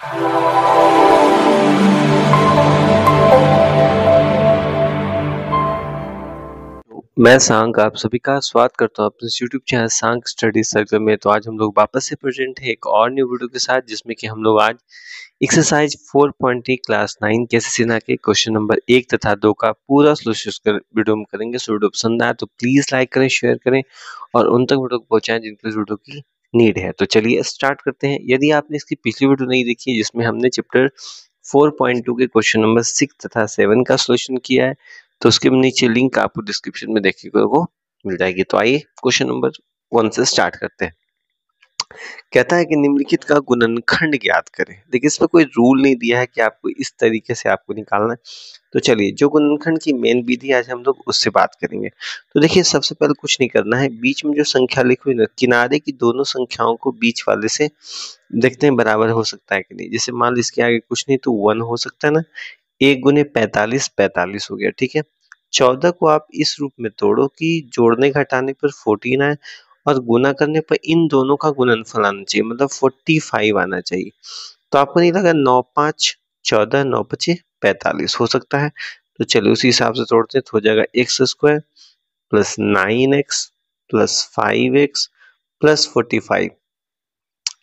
मैं सांक आप सभी का स्वागत करता हूँ अपने YouTube चैनल सांक स्टडी सर्कल में। तो आज हम लोग वापस से प्रेजेंट है एक और न्यू वीडियो के साथ, जिसमें कि हम लोग आज एक्सरसाइज 4.3 क्लास 9 के सीना के क्वेश्चन नंबर 1 तथा 2 का पूरा सोल्यूशन वीडियो में करेंगे। सो वीडियो पसंद आए तो प्लीज लाइक करें, शेयर करें और उन तक वीडियो को पहुंचाएं जिनको इस वीडियो की नीड है। तो चलिए स्टार्ट करते हैं। यदि आपने इसकी पिछली वीडियो नहीं देखी है जिसमें हमने चैप्टर 4.2 के क्वेश्चन नंबर 6 तथा 7 का सोल्यूशन किया है, तो उसके नीचे लिंक आपको डिस्क्रिप्शन में देखने को मिल जाएगी। तो आइए क्वेश्चन नंबर 1 से स्टार्ट करते हैं। कहता है कि निम्नलिखित का गुणनखंड ज्ञात करें। देखिए इसमें कोई रूल नहीं दिया है कि आपको इस तरीके से आपको निकालना है। तो चलिए जो गुणनखंड की मेन विधि आज हम लोग उससे बात करेंगे। तो देखिए सबसे पहले कुछ नहीं करना है, बीच में जो संख्या लिखी हुई है किनारे की दोनों संख्याओं को बीच वाले से देखते हैं बराबर हो सकता है कि नहीं। जैसे मान लीजिए इसके आगे कुछ नहीं तो 1 हो सकता है ना। 1 गुने 45 45 हो गया, ठीक है। 14 को आप इस रूप में तोड़ो कि जोड़ने घटाने पर 14 आए और गुना करने पर इन दोनों का गुणनफल आना चाहिए, मतलब 45 आना चाहिए। तो आपको नहीं लगा 9 5 14 9 5 45 हो सकता है। तो चलिए उसी हिसाब से तोड़ते हैं। तो हो जाएगा x square plus 9x plus 5x plus 45।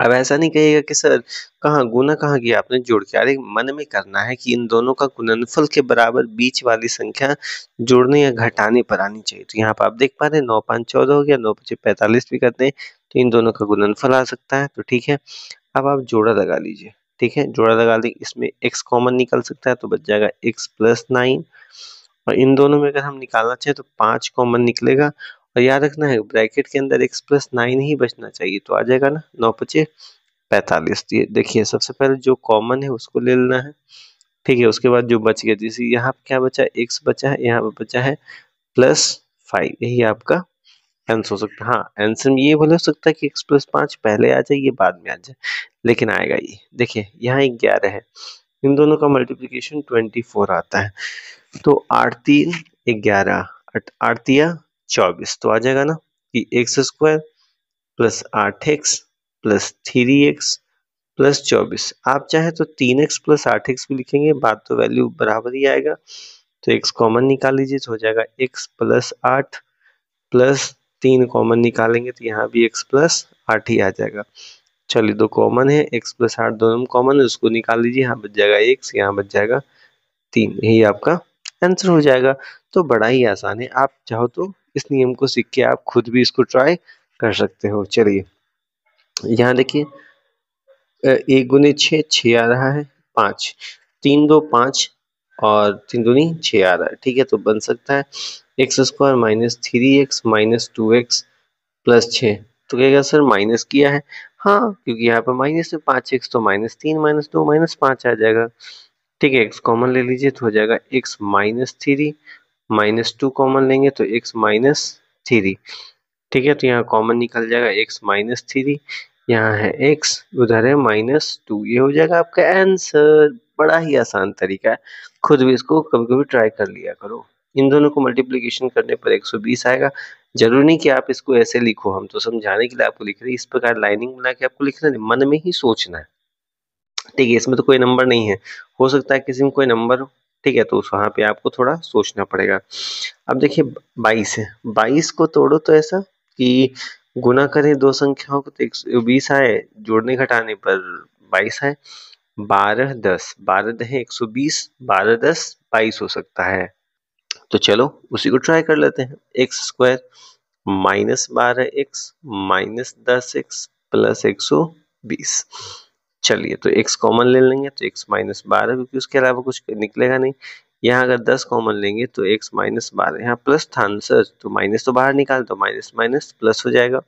अब ऐसा नहीं कहिएगा कि सर कहाँ गुना कहाँ किया आपने, जोड़ के। अरे मन में करना है कि इन दोनों का गुणनफल के बराबर बीच वाली संख्या जोड़ने या घटाने पर आनी चाहिए। तो यहाँ पर आप देख पा रहे हैं 9 5 14 हो गया, 9 5 45 भी करते हैं तो इन दोनों का गुणनफल आ सकता है। तो ठीक है, अब आप जोड़ा लगा लीजिए। ठीक है, जोड़ा लगा ली, इसमें x कॉमन निकल सकता है तो बच जाएगा x प्लस 9। और इन दोनों में अगर हम निकालना चाहें तो 5 कॉमन निकलेगा। और याद रखना है ब्रैकेट के अंदर x प्लस 9 ही बचना चाहिए, तो आ जाएगा ना 9 5 45। देखिए सबसे पहले जो कॉमन है उसको ले लेना है, ठीक है। उसके बाद जो बच गया, जैसे यहाँ क्या बचा, x बचा है, यहाँ पे बचा है प्लस 5, यही आपका आंसर हो सकता है। हाँ आंसर ये बोल सकता है कि x प्लस 5 पहले आ जाए ये बाद में आ जाए, लेकिन आएगा ये। देखिए यहाँ 11 है, इन दोनों का मल्टीप्लीकेशन 24 आता है। तो 8 3 11 8 तिया 24, तो आ जाएगा ना कि x square plus 8x plus 3x plus 24। आप चाहे तो 3x प्लस 8x भी लिखेंगे, बात तो वैल्यू बराबर ही आएगा। तो x कॉमन निकाल लीजिए तो हो जाएगा x प्लस 8 प्लस 3 कॉमन निकालेंगे तो यहाँ भी x प्लस 8 ही आ जाएगा। चलिए दो कॉमन है, x प्लस 8 दोनों कॉमन है, उसको निकाल लीजिए। यहाँ बच जाएगा x, यहाँ बच जाएगा 3, यही आपका आंसर हो जाएगा। तो बड़ा ही आसान है, आप चाहो तो इस नियम को सीख के आप खुद भी इसको ट्राई कर सकते हो। चलिए यहाँ देखिए 1 गुने 6 6 आ रहा है, 5 3 2 5 और 3 दूनी 6 आ रहा है, ठीक है। तो बन सकता है x square minus 3x minus 2x plus 6। तो कहेगा सर माइनस किया है, हाँ क्योंकि यहाँ पर माइनस है 5x, तो माइनस 3 माइनस 2 माइनस 5 आ जाएगा, ठीक है। x कॉमन ले लीजिए तो हो जाएगा x माइनस 3 माइनस 2 कॉमन लेंगे तो x माइनस 3, ठीक है। तो यहाँ कॉमन निकल जाएगा x माइनस 3, यहाँ है x, उधर है -2, ये हो जाएगा आपका आंसर। बड़ा ही आसान तरीका है, खुद भी इसको कभी कभी ट्राई कर लिया करो। इन दोनों को मल्टीप्लिकेशन करने पर 120 आएगा। जरूरी नहीं कि आप इसको ऐसे लिखो, हम तो समझाने के लिए आपको लिख रहे हैं। इस प्रकार लाइनिंग बना के आपको लिखना नहीं, मन में ही सोचना है, ठीक है। इसमें तो कोई नंबर नहीं है, हो सकता है किसी में कोई नंबर हो, ठीक है, तो वहां पे आपको थोड़ा सोचना पड़ेगा। अब देखिए 22 है, 22 को तोड़ो तो ऐसा कि गुना करें दो संख्याओं को तो 120 आए, जोड़ने घटाने पर 22 आए। 12 10 12 दहे 120, 12 10 22 हो सकता है। तो चलो उसी को ट्राई कर लेते हैं। X square minus 12x minus 10x plus 120। चलिए तो x कॉमन ले लेंगे तो x माइनस 12, क्योंकि उसके अलावा कुछ निकलेगा नहीं। यहाँ अगर 10 कॉमन लेंगे तो x माइनस 12, यहाँ प्लस था आंसर तो माइनस तो बाहर निकाल तो माइनस माइनस प्लस हो जाएगा।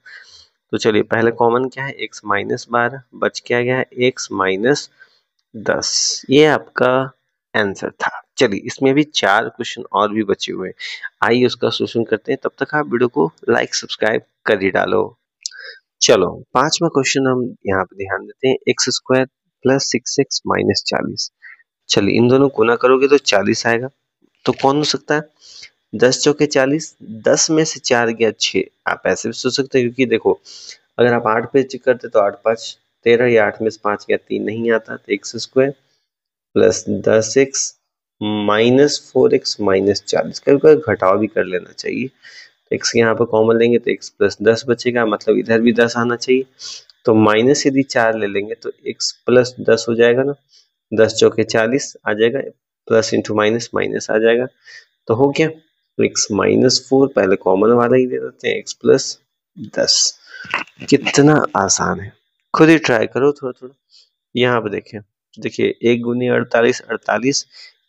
तो चलिए पहले कॉमन क्या है, x माइनस 12, बच क्या गया है x माइनस 10, ये आपका आंसर था। चलिए इसमें भी 4 क्वेश्चन और भी बचे हुए हैं, आइए उसका सोल्यूशन करते हैं। तब तक आप वीडियो को लाइक सब्सक्राइब कर ही डालो। चलो 5वां क्वेश्चन हम यहाँ पे ध्यान देते हैं, x square plus 6x minus 40। चलिए इन दोनों गुना करोगे तो 40 आएगा। तो कौन हो सकता है, 10 चौके 40, 10 में से 4 गया 6। आप ऐसे भी सोच सकते हैं, क्योंकि देखो अगर आप 8 पे चेक करते तो 8 5 13 या 8 में से 5 या 3 नहीं आता, तो x square plus 10x minus 4x minus 40। कभी कभी घटाव भी कर लेना चाहिए। एक्स यहाँ पर कॉमन लेंगे तो x प्लस 10 बचेगा, मतलब इधर भी 10 आना चाहिए। तो माइनस यदि 4 ले लेंगे तो x प्लस 10 हो जाएगा ना, 10 चौके 40 आ जाएगा, प्लस इंटू माइनस माइनस आ जाएगा, तो हो गया। तो x माइनस 4 पहले कॉमन वाला ही दे देते हैं, x प्लस 10। कितना आसान है, खुद ही ट्राई करो थोड़ा थोड़ा। यहाँ पे देखें, देखिए 1 × 48 48,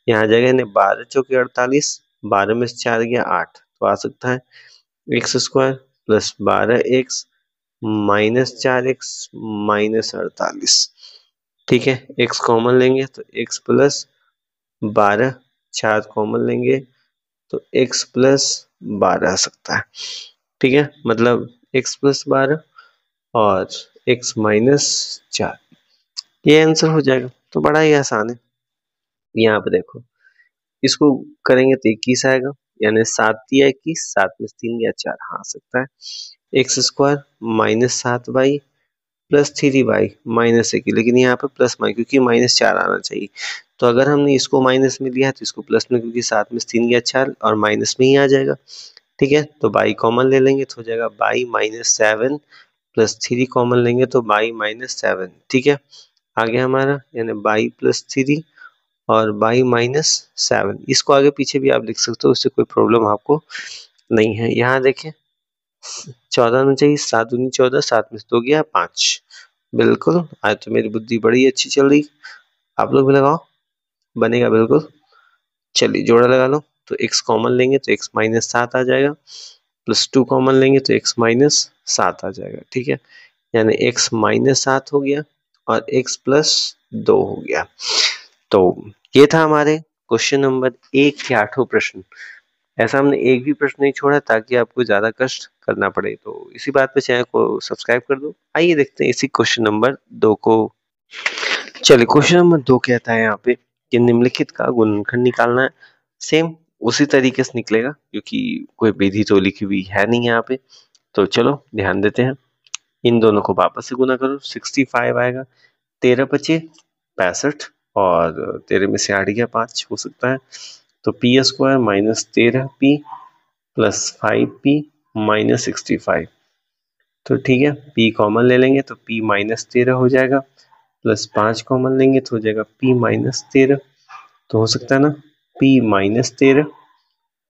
यहाँ जाएगा यानी 12 चौके 48, 12 में से 4 गया 8, तो आ सकता है x square plus 12x minus 4x minus 48। ठीक है, x कॉमन लेंगे तो x प्लस 12, 4 कॉमन लेंगे तो x प्लस 12 आ सकता है। ठीक है, मतलब x प्लस 12 और x माइनस 4, ये आंसर हो जाएगा। तो बड़ा ही आसान है। यहाँ पे देखो, इसको करेंगे तो 21 आएगा, यानी 7 या 21, 7 में से 3 या 4 हाँ आ सकता है। X square minus 7y plus 3y minus 1, लेकिन यहाँ पे प्लस माइनस क्योंकि माइनस 4 आना चाहिए, तो अगर हमने इसको माइनस में लिया है तो इसको प्लस में, क्योंकि 7 में से 3 या 4 और माइनस में ही आ जाएगा। ठीक है, तो बाई कॉमन ले लेंगे तो हो जाएगा बाई माइनस 7 प्लस 3 कॉमन लेंगे तो बाई माइनस 7। ठीक है, आगे हमारा यानी बाई प्लस 3 और बाई माइनस 7, इसको आगे पीछे भी आप लिख सकते हो, उससे कोई प्रॉब्लम आपको नहीं है। यहाँ देखें 14 आना चाहिए, 7 दूनी 14, 7 में से 2 गया 5, बिल्कुल। आज तो मेरी बुद्धि बड़ी अच्छी चल रही, आप लोग भी लगाओ, बनेगा बिल्कुल। चलिए जोड़ा लगा लो, तो x कॉमन लेंगे तो x माइनस 7 आ जाएगा, प्लस 2 कॉमन लेंगे तो x माइनस 7 आ जाएगा। ठीक है, यानी x माइनस 7 हो गया और x प्लस 2 हो गया। तो ये था हमारे क्वेश्चन नंबर 1 के 8 प्रश्न। ऐसा हमने एक भी प्रश्न नहीं छोड़ा ताकि आपको ज्यादा कष्ट करना पड़े, तो इसी बात पे चैनल को सब्सक्राइब कर दो। आइए देखते हैं इसी क्वेश्चन नंबर 2 को। चलिए क्वेश्चन नंबर 2 कहता है यहाँ पे कि निम्नलिखित का गुणनखंड निकालना है। सेम उसी तरीके से निकलेगा क्योंकि कोई विधि तो लिखी हुई है नहीं यहाँ पे, तो चलो ध्यान देते हैं। इन दोनों को वापस से गुना करो, 65 आएगा, 13 पचे 65 और 13 में से 8 गया 5 हो सकता है, तो P square minus 13p plus 5p minus 65। तो ठीक है, p कॉमन ले लेंगे तो p माइनस 13 हो जाएगा, प्लस 5 कॉमन लेंगे तो हो जाएगा p माइनस 13, तो हो सकता है ना p माइनस 13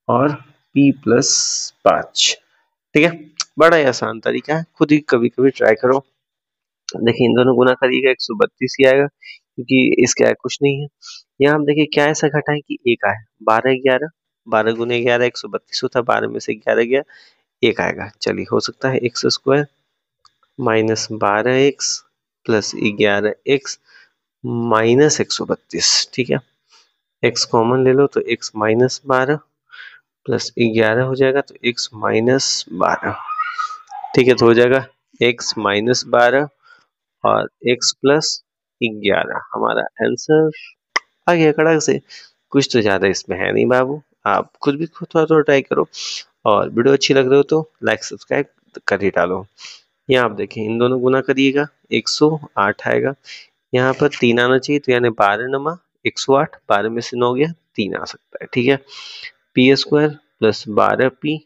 और p प्लस 5। ठीक है, बड़ा ही आसान तरीका है, खुद ही कभी कभी ट्राई करो। देखिए इन दोनों गुना करिएगा 132 ही आएगा क्योंकि इसके आगे कुछ नहीं है। यहाँ हम देखिए क्या ऐसा घटा है कि एक आया, 12 11, 12 गुने 11 132 होता है, 12 में से 11 गया एक आएगा। चलिए हो सकता है x square minus 12x plus 11x minus 132। ठीक है, x कॉमन ले लो तो x माइनस 12 प्लस 11 हो जाएगा, तो x माइनस 12। ठीक है, तो हो जाएगा x माइनस 12 और x प्लस 11। हमारा आंसर आ गया कड़क से। कुछ तो ज्यादा इसमें है नहीं बाबू, आप खुद भी खुद थोड़ा थोड़ा ट्राई करो, और वीडियो अच्छी लग रही हो तो लाइक सब्सक्राइब कर ही डालो। यहाँ आप देखें इन दोनों गुना करिएगा 108 आएगा, यहाँ पर 3 आना चाहिए, तो यानी 12 नमा 108, 12 में से 9 गया 3 आ सकता है। ठीक है, पी स्क्वायर प्लस 12p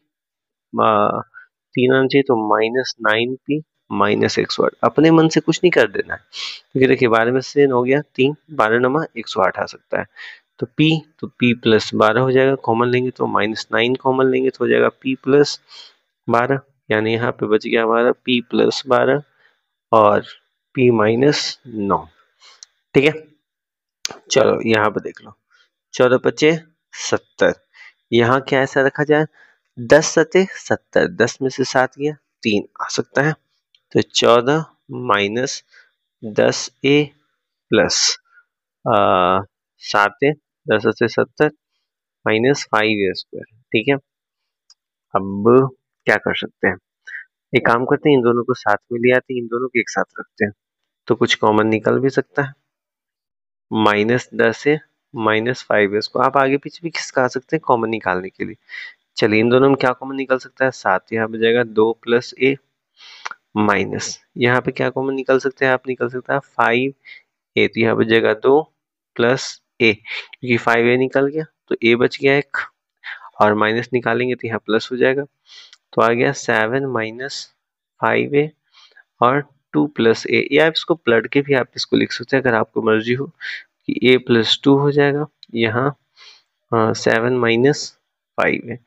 3 आना चाहिए, तो माइनस 9p माइनस 108। अपने मन से कुछ नहीं कर देना है क्योंकि देखिए 12 में से 9 गया 3, 12 नमा 108 आ सकता है, तो p प्लस 12 हो जाएगा, कॉमन लेंगे तो माइनस 9 कॉमन लेंगे तो हो जाएगा p प्लस 12, यानी यहाँ पे बच गया हमारा p प्लस 12 और p माइनस 9। ठीक है, चलो यहाँ पे देख लो 14 पचे 70, यहाँ क्या ऐसा रखा जाए 10 सते 70, 10 में से 7 गया 3 आ सकता है, तो 14 माइनस 10a प्लस 7a, 10 से 70 माइनस 5a स्क्वायर। ठीक है, अब क्या कर सकते हैं, एक काम करते हैं इन दोनों को साथ में ले आते हैं, इन दोनों को एक साथ रखते हैं तो कुछ कॉमन निकल भी सकता है। माइनस 10 है माइनस 5 है, इसको आप आगे पीछे भी खिसका सकते हैं कॉमन निकालने के लिए। चलिए इन दोनों में क्या कॉमन निकल सकता है, 7 यहाँ पे जाएगा 2 प्लस a माइनस, यहाँ पे क्या कॉमन निकल सकते हैं आप, निकल सकता है 5a, तो यहाँ बचेगा 2 प्लस a, क्योंकि 5a निकल गया तो a बच गया एक, और माइनस निकालेंगे तो यहाँ प्लस हो जाएगा, तो आ गया 7 माइनस 5a और 2 प्लस a, या आप इसको पलट के भी आप इसको लिख सकते हैं अगर आपको मर्जी हो कि a प्लस 2 हो जाएगा, यहाँ 7 माइनस 5 है,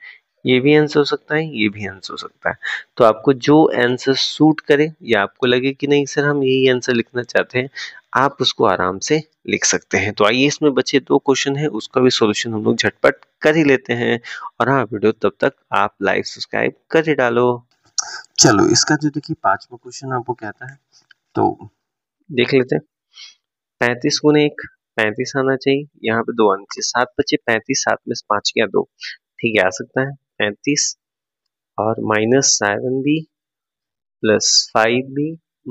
ये भी आंसर हो सकता है, ये भी आंसर हो सकता है। तो आपको जो आंसर सूट करे या आपको लगे कि नहीं सर हम यही आंसर लिखना चाहते हैं, आप उसको आराम से लिख सकते हैं। तो आइए इसमें बचे 2 क्वेश्चन है, उसका भी सॉल्यूशन हम लोग झटपट कर ही लेते हैं। और हाँ, वीडियो तब तक आप लाइक सब्सक्राइब कर ही डालो। चलो इसका जो देखिए 5वां क्वेश्चन आपको कहता है, तो देख लेते हैं। 35 गुने 1 35 आना चाहिए, यहाँ पे 2 आना चाहिए, 7 बचे 35, 7 में से 5 गया 2, ठीक है आ सकता है 35 और minus 7b plus 5b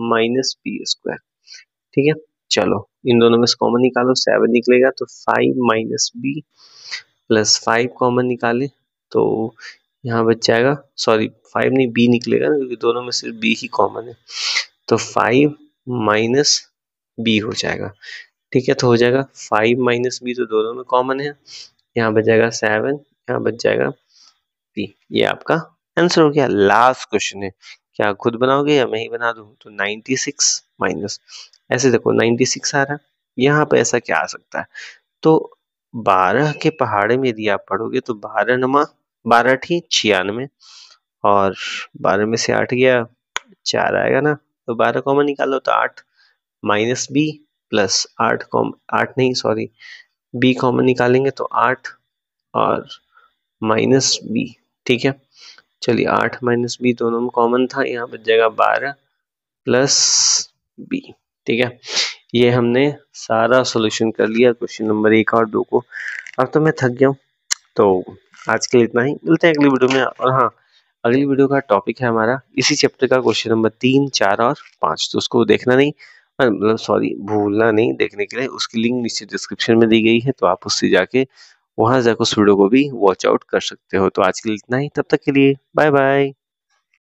minus b square, ठीक है। चलो इन दोनों में से कॉमन निकालो, 7 निकलेगा तो 5 माइनस बी प्लस 5 कॉमन निकाले तो यहाँ बच जाएगा, सॉरी 5 नहीं b निकलेगा ना, क्योंकि दोनों में सिर्फ b ही कॉमन है, तो 5 माइनस बी हो जाएगा, ठीक है। तो हो जाएगा 5 माइनस बी, तो दोनों में कॉमन है, यहाँ बच जाएगा 7, यहाँ बच जाएगा बी, ये आपका आंसर हो गया। लास्ट क्वेश्चन है, क्या खुद बनाओगे या मैं ही बना दूं, तो 96 माइनस, ऐसे देखो 96 आ रहा है, यहाँ पे ऐसा क्या आ सकता है, तो 12 के पहाड़े में यदि आप पढ़ोगे तो 12 नमा 12 ठी 96, और 12 में से 8 गया 4 आएगा ना, तो 12 कॉमन निकालो तो 8 माइनस बी प्लस 8 8 नहीं सॉरी बी कॉमन निकालेंगे तो 8 और माइनस बी, ठीक है। चलिए 8 माइनस बी दोनों में कॉमन था, यहाँ बच जाएगा 12 प्लस बी, ठीक है। ये हमने सारा सॉल्यूशन कर लिया क्वेश्चन नंबर 1 और 2 को। अब तो मैं थक गया हूँ, तो आज के लिए इतना ही, मिलते हैं अगली वीडियो में। और हाँ, अगली वीडियो का टॉपिक है हमारा इसी चैप्टर का क्वेश्चन नंबर 3, 4 और 5, तो उसको देखना नहीं, मतलब सॉरी भूलना नहीं देखने के लिए, उसकी लिंक नीचे डिस्क्रिप्शन में दी गई है, तो आप उससे जाके वहां जाकर उस वीडियो को भी वॉच आउट कर सकते हो। तो आज के लिए इतना ही, तब तक के लिए बाय बाय।